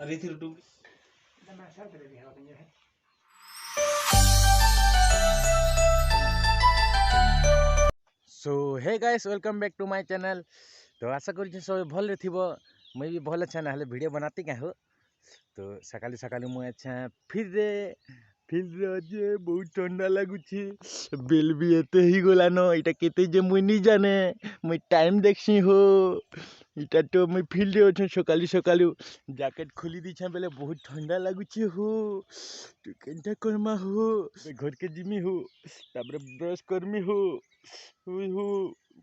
अरे थी टू सो hey guys welcome back to my channel. तो आशा करी सब भल थो मुई भी भल अच्छा ना वीडियो बनाती क्या हो। तो सकाली सकाली मुझे अच्छा फील्ड अच्छे बहुत ठंडा लगुच बेल भी एते ही गलान यहाँ के मुई नहीं जाने मुई टाइम देखसी हो इटा तो मुई फील्ड अच्छे सकाली सकालू जैकेट खोली दीछे बेले बहुत ठंडा लगुच हो। तो केनता करमा हो घर के जिमी हो तापर ब्रश करमी हो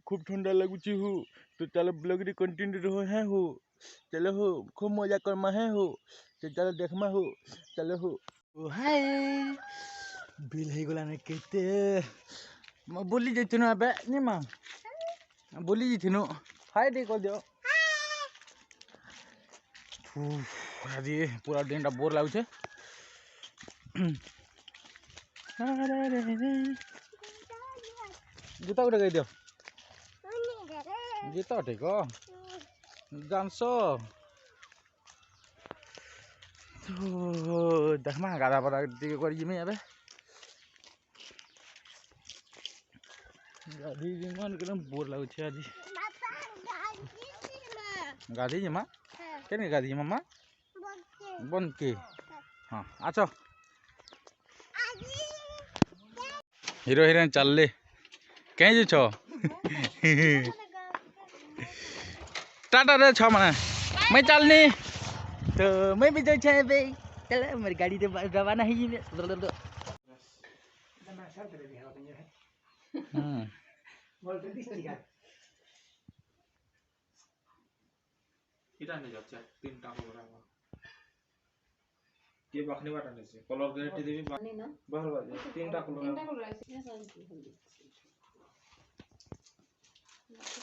खूब ठंडा लगुच हो। तो चलो ब्लॉग रे कंटिन्यू रहो है हो चलो हो खूब मजा करमा है हो। तो चलो देखमा हो चलो हो ओ हाय बिल हो गला ना केते बोली जाती ना अबे नहीं माँ बोली जाती नो हाय दे कर दियो आज पूरा दिन बोर लगुचे जूता गोटे कही दियो जूता ठीक जानस देखमा गाधा पड़ा कर जिमी एबे गाधी जिमा बोर लगुचे आज गाधी जिमा के गाधी मामा बन के हाँ आच हिरो हिरोइन चलले कहीं छ टाटा रे छ माने मैं चलनी तो मैं भी जाऊँ छे बे चल मेरी गाड़ी तो रवाना है ये इटा नहीं जाच्छा तीन टाका बराबर के बखनी बाटा नहीं से कलर गारंटी देबी बानी ना बाहर बाजे तीन टाका कलर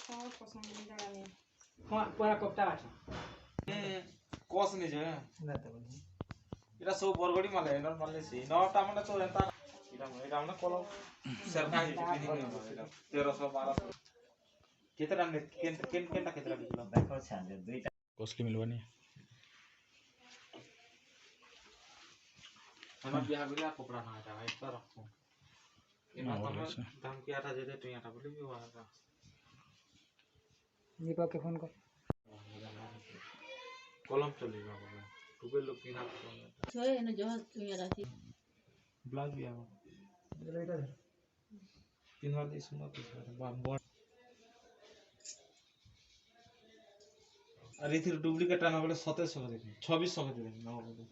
कौन पसंद नहीं हां पूरा कप्ता আছে कॉस नहीं जे ना तो इटा सब बरगडी माले नॉर्मल से नौटा माने तो एता इटा माने कलर सरका है इटा 1312 कितना ने केनटा कितना किलो देखो छान दुईटा कॉस्टली मिलवानी हम बिहार बिला कपड़ा ना था भाई तो रखो इना तो दाम किया था जे तो यहाँ बोली भी हुआ था दीपक के फोन कर कलम चलेगा बोला टुबे लोग किना छोए न जो तू यार आती ब्लाउज भी आवा तीन बार इसमें तो अरे थी डुप्लीकेट आना बोले 2700 का देखिए 2600 का देखिए ना बोले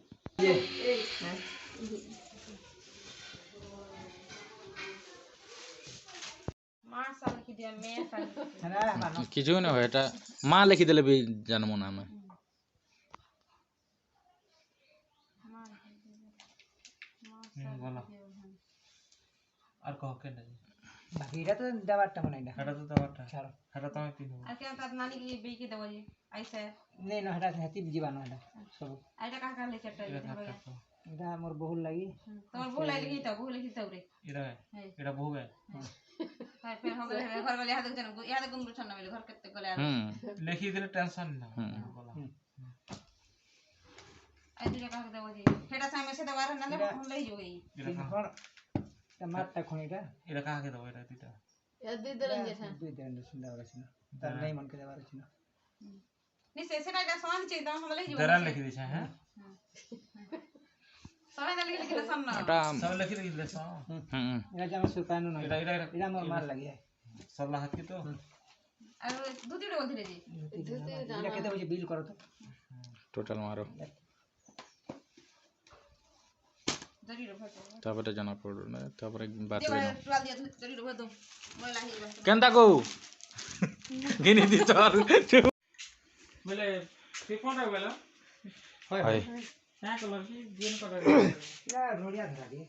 मां साल की दिया मैं साल किछु ना हो एटा माँ लिखि देले भी जन्म नाम बोला और कहो के नहीं बाकीरा तो दवाटा बनाइला हटा तो दवाटा चलो हटा तो मैं तीन आ क्या ता नानी की बे के दवा जी ऐसे नहीं न हटा हती जीवान हटा सब आइटा का ले चट्टा जी इदा मोर बहुत लगी तोर बोल लिखी तो रे इरा है इरा बहु है फिर हो गए घर वाले याद गुंगरू छन मेरे घर कत्ते गले लिखी दिले टेंशन ना बोला आई दिया का दवा जी हेटा सामने से दवा ना हम ले जो गई इरा टमाटर खोइटा इरा कहां के दवा इरा तीटा या दे दरन जे था दुई दिन सुंदर रचना तर नहीं मन के दवा रचना नहीं से का सामान चाहिए तो हम ले जो दरा लिखी दिछा हैं सामान लिखी ना सामने एटा सब लिखी दिले सा इरा जमा सुकानो न इरा मोर मार लगी है सरला हाथ की तो और दूधी डोल धीरे जी इरा केते बजे बिल करो तो टोटल मारो जरी रो फटो तापर जना पड़ो ना तापर बात देवा लेनो टुवाल दिया जरी रो दो मैं लाही बस केनता को गिनी दी चल बोले फिफोन रे बोला हाय क्या कलर की ग्रीन कलर इरा रोडिया धरा दी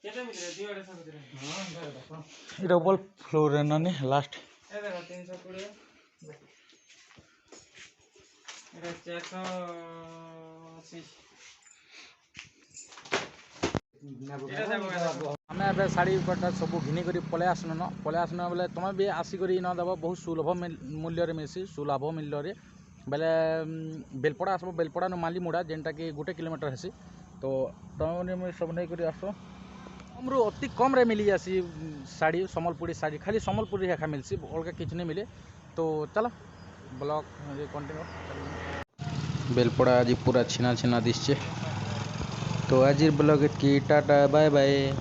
केते मिले दिवाड़े सब दिले हां देखो इटा बल फ्लोर रे नानी लास्ट ए देखो 320 एरा 480 हमें ए शाड़ी पटा सब घिनी कर पलै आसन न बोले तुम भी आसिक न देव बहुत सुलभ मूल्य मिलसी सुलभ मूल्य बेले बेलपड़ा आसब बेलपड़ा न माली मुड़ा जेनटा कि 1 किलोमीटर हेसी तो तमने मुझे सब नहीं कर आस कमरू अति कम रे मिली जासी साड़ी सम्बलपुरी साड़ी खाली सम्बलपुरी एका मिलसी अलग किच नहीं मिले तो चलो ब्लॉग कंटिन्यू बेलपड़ा आज पूरा छिना छिना दिशे तो आज ब्लॉग की टाटा बाय बाय।